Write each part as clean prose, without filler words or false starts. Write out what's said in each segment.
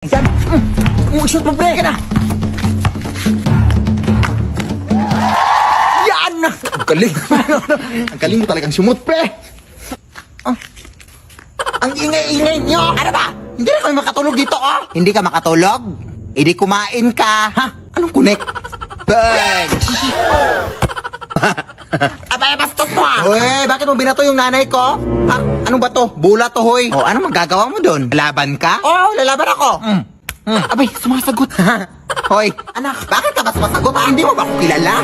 Yan! Shoot mo, pre! Ka na! Yan! Ang galing! Ang galing mo talagang sumut, pre! Ang ingay-ingay nyo! Ano ba? Hindi na kami makatulog dito, oh! Hindi ka makatulog? Hindi kumain ka! Ha? Anong connect? Bench! Abay, bastos mo ah! Uy, bakit mo binato yung nanay ko? Ha? Ano ba to? Bula to, hoy. O, ano magagawa mo doon? Laban ka? Oo, lalaban ako. Abay, sumasagot. Hoy, anak, bakit ka ba sumasagot? Hindi mo ba ako kilala?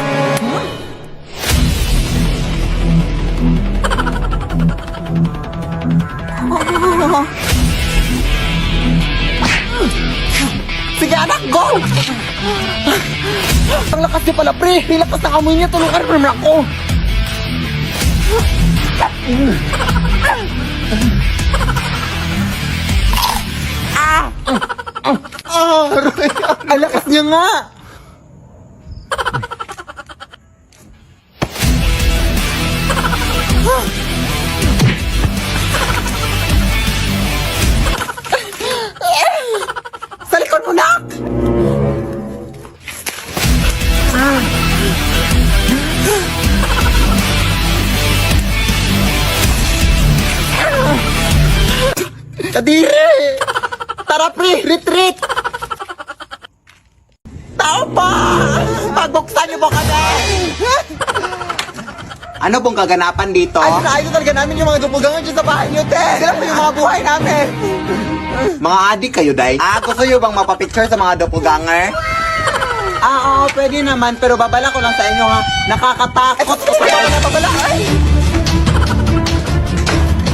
Sige anak, go! Ang lakas niya pala, pre! Ang lakas ng amoy niya, tulungan mo naman ako! Ang lakas niya nga! Sa likod mo, nak! Kadiri! Tara, pre! Retreat! Tao pa! Pagbuksan niyo po kami! Ano pong kaganapan dito? Ayos talaga namin yung mga dupugangan dyan sa bahay niyo, te! Sila po yung mga buhay namin! Mga adik kayo, day? Gusto niyo bang mapapicture sa mga doppelganger? Oo, pwede naman, pero babala ko lang sa inyo, ha? Nakakatakot! Babala!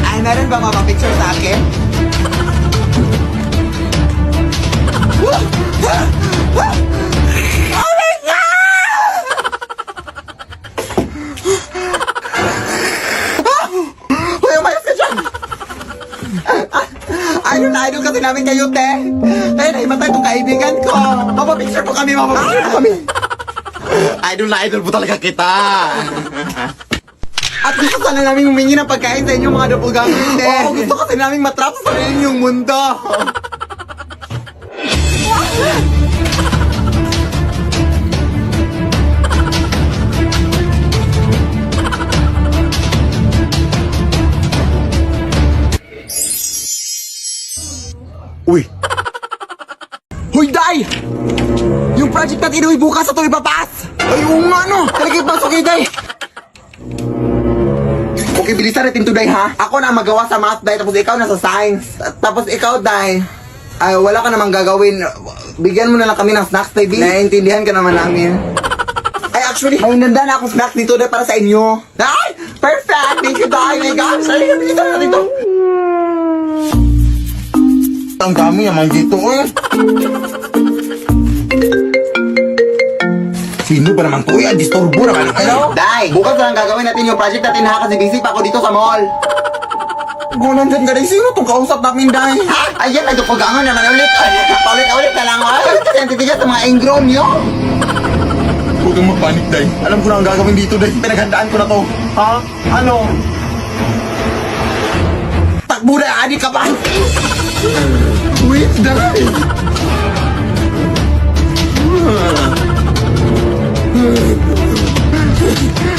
Ay, meron ba mapapicture sa akin? Oh my God! Uy, umayos ka dyan! Idol kasi namin kayo, te. Ay, naimatay itong kaibigan ko. Mapapicture po kami, mapapicture po kami. Idol po talaga kita. At gusto sana namin humingi ng pagkain sa inyo, mga doppelganger, te. Oo, gusto kasi namin matrap sa inyong mundo. Uy! Hoy, Day! Yung project natin uy bukas ito ipapas! Ay, oo nga, no! Talagay pasok kayo, Day! Okay, bilisan natin to, Day, ha? Ako na magawa sa math, Day, tapos ikaw na sa science. Tapos ikaw, Day, ay, wala ka namang gagawin. Bigyan mo na lang kami ng snacks, baby. Naiintindihan ka naman namin. Ay, actually, may nanda na akong snacks dito, Day, para sa inyo. Ay! Perfect! Thank you, Day! My gosh! Ay, bilisan natin to! Ang dami naman dito, eh. Sino ba naman to? Disturbo naman. Hello? Day, bukas lang gagawin natin yung project natin, ha? Kasi busy pa ako dito sa mall. Gunan dyan ka rin. Sino itong kausap namin, Day? Ha? Ayan, ay dupagangan naman ulit. Paulit-ulit na lang, ay. Kasi ang titigas sa mga ingrown nyo. Huwag kang mapanik, Day. Alam ko na ang gagawin dito, Day. Pinaghandaan ko na to. Ha? Ano? Takbo na, adik ka ba? Wait, Day!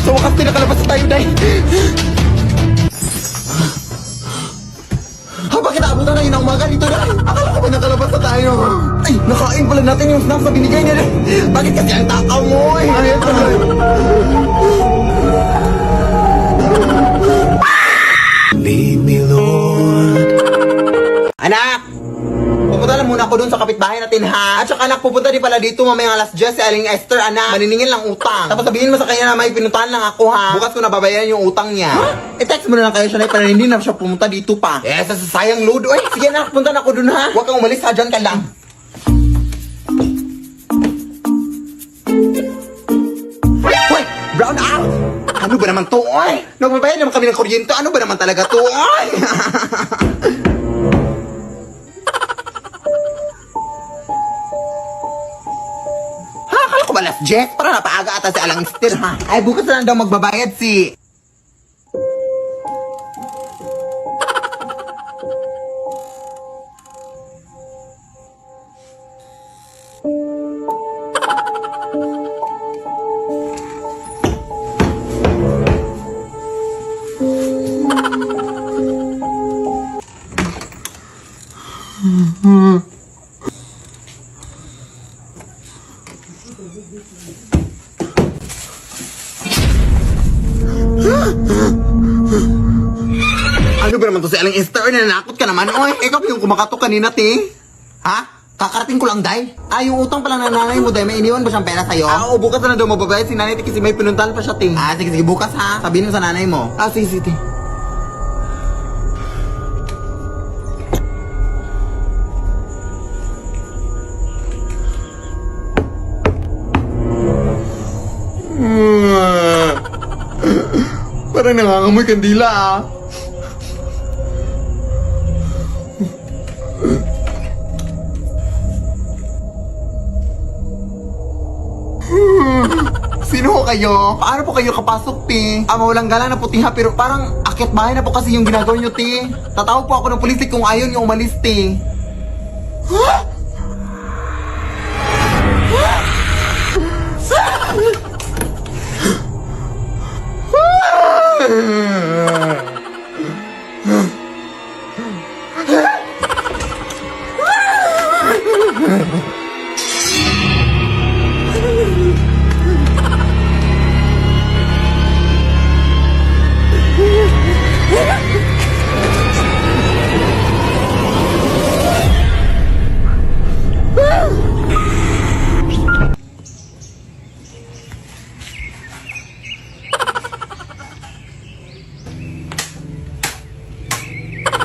Sa wakas pinakalabas na tayo, Day! Bakit naabutan na yun ang umaga dito, Day? Akala ko ba nakalabas na tayo? Ay, nakain pala natin yung snacks na binigay niya, Day! Bakit kasi ang takaw mo, eh? Ayun, Day! Lead me, Lord. Anak! Pupunta lang muna ako dun sa kapitbahay natin, ha? At saka anak, pupunta din pala dito mamaya alas 10 si Aling Esther, anak. Maniningin lang utang. Tapos sabihin mo sa kanya na may pinuntahan lang ako, ha? Bukas ko na babayaran yung utang niya. Huh? I-text mo na lang kayo siya na para hindi na siya pumunta dito pa. Eh, sa sayang load. Oy, sige anak, punta na ako dun, ha? Huwag kang umalis, ha? Diyan ka lang. Uy! Brown out! Ano ba naman to, oy? Nagbabayad naman kami ng kuryente. Ano ba naman talaga to, oy? Alas 10? Para napaaga ata si Alang Esther, ha? Ay, bukas na lang daw magbabayad si... Oy, ikaw yung kumakatok kanina, te. Ha? Kakarating ko lang, day. Yung utang pala ng nanay mo, day. May iniwan ba siyang pera sa'yo? Oo, bukas na daw mababayad si nanay, te, kasi may pinuntahan pa siya, te. Sige, bukas ha. Sabihin mo sa nanay mo. Sige, te. Parang nangangamoy kandila, Sino ho kayo? Paano po kayo kapasok, te? Mawalang gala na po, te, ha? Pero parang akit bahay na po kasi yung ginagawa nyo, te. Tatawag po ako ng pulis kung ayaw nyo umalis, te.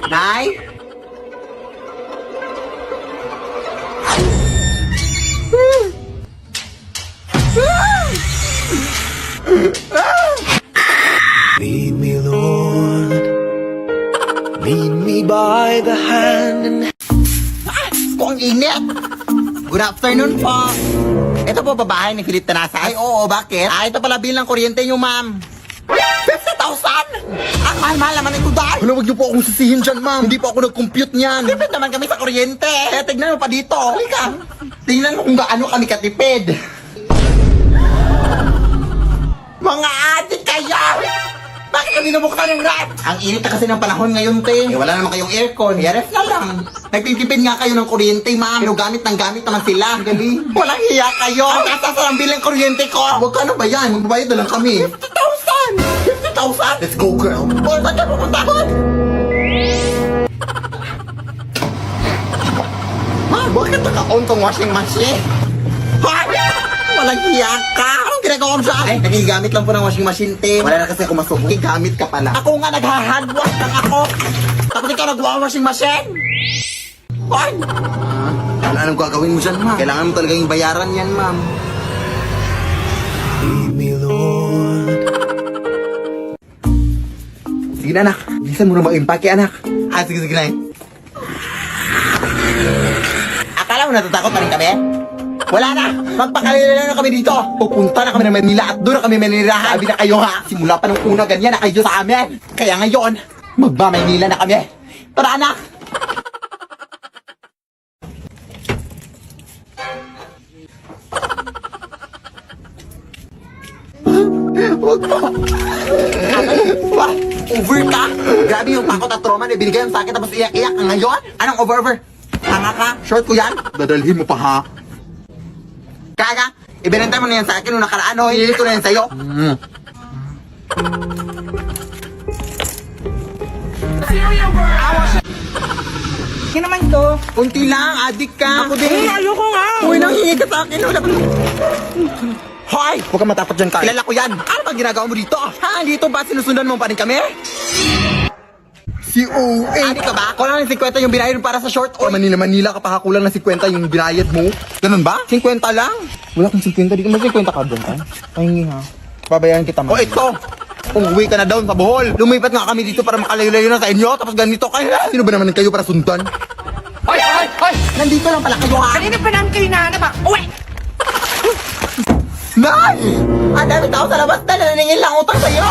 Nay? Lead me, Lord. Lead me by the hand and Kung init! Good afternoon po. Ito po babae ni Philip Tanasa. Oo, bakit? Ito pala bill ng kuryente nyo, ma'am. 50,000! Ang mahal-mahal naman ito, dahil. Wala, wag niyo po akong sisihin dyan, ma'am. Hindi po ako nag-compute niyan. Tipid naman kami sa kuryente. Tignan mo pa dito. Halika. Tingnan mo kung gaano kami katipid. Mga adik kayo! Bakit kami nabuksan yung ref? Ang init na kasi ng panahon ngayon, te. Wala naman kayong aircon. Ref na lang. Nagtitipid nga kayo ng kuryente, ma'am. Pero gamit naman sila. Galing. Walang hiya kayo. Ang tatas ang bilang kuryente ko. Huwag ka na ba yan? Magbabayad na lang kami. 50,000! 50,000? Let's go, girl. Saan ka pupunta? Ma, bakit naka-on tong washing machine? Ha? Walang hiya ka. Anong ginagawa mo siya? Nagigamit lang po ng washing machine, te. Wala na kasi ako masuko. Gamit ka pala. Ako nga nagha-handwash lang ako. Tapos ikaw nagwa-washing machine. Hoy! Wala anong gagawin mo dyan, ma'am. Kailangan mo talaga yung bayaran yan, ma'am. lead me, Lord. Sige na, anak. Bilisan mo na mag-impake, anak. Sige na. Akala mo natatakot pa rin kami? Wala na! Magpakalala na kami dito! Pupunta na kami ng Manila at doon na kami manirahan! Sabi na kayo, ha! Simula pa nung una ganyan na kayo sa amin! Kaya ngayon, magma-Manila na kami! Tara, anak! Huwag po! Wah! Over ka! Grabe yung takot at trauma na binigay sa akin tapos iyak-iyak ka ngayon? Anong over? Tanga ka? Short ko yan? Dadalhin mo pa, ha? Kaga, ibinenta mo na yan sa akin nung nakaraan, ho. Hindi ko na yan sa'yo. Kaya naman to. Kunti lang, adik ka. Ako din. Ayoko nga. Uy, nanghingi ka sa akin. Wala ba? Hoy! Huwag kang matakot dyan, Kai. Kilala ko yan. Ano ba ginagawa mo dito? Ha? Dito ba sinusundan mo pa rin kami? Si OA. Adik ka ba? Kulang ng 50 yung binayad para sa short. O Manila ka pa, kulang ng 50 yung binayad mo. Ganun ba? 50 lang? Wala kang 50. Di ka may 50 ka doon, Kai. Pahingi, ha? Babayaran kita, man. O ito! Umuwi ka na down sa Bohol. Lumipat nga kami dito para makalayo-layo na sa inyo. Tapos ganito kayo. Sino ba naman kayo para sundan? Hoy! Nandito lang pala kayo, ha? Kanina pa namin kayo nahanap ha? Uwe! Nay! Ang dami tao sa labas na naningil lang utang sa'yo!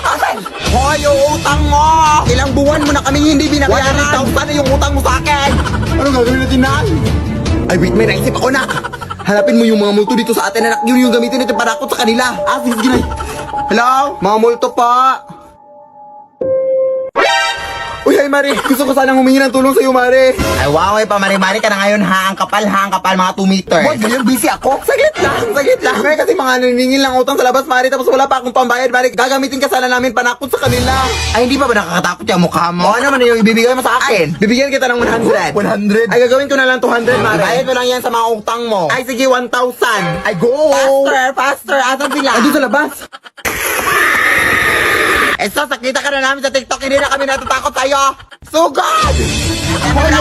Asan? Hoy, yung utang mo! Ilang buwan mo na kaming hindi binabayaran! 100,000 na yung utang mo sa akin! Ano gagawin natin, Nay? Ay, wait, may naisip ako, nak! Hanapin mo yung mga multo dito sa atin, anak. Yun yung gamitin natin para akot sa kanila. Sige, Nay. Hello? Mga multo pa! Uy, Uy, ay Mari, gusto ko sanang humingi ng tulong sa'yo, Mari. Ay, wow, ay pa, Mari ka na ngayon, ha? Ang kapal, mga 2 meters. Boss, ngayon busy ako. Saglit lang. May kasi mga naningin lang utang sa labas, Mari, tapos wala pa akong pambayad, Mari. Gagamitin ka sana namin panakot sa kanila. Ay, hindi pa ba nakakatakot yung mukha mo? Ano naman yung ibibigay mo sa akin? Bibigyan kita ng 100. 100? Ay, gagawin ko na lang 200, Mari. Bayad mo lang yan sa mga utang mo. Ay, sige, 1,000. Ay, go! Faster. Asan sila? Ay, doon sa labas. Esto, sakita ka na namin sa TikTok, hindi na kami natatakot sa'yo. Sugod! Ano na,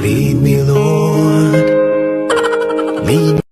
Leave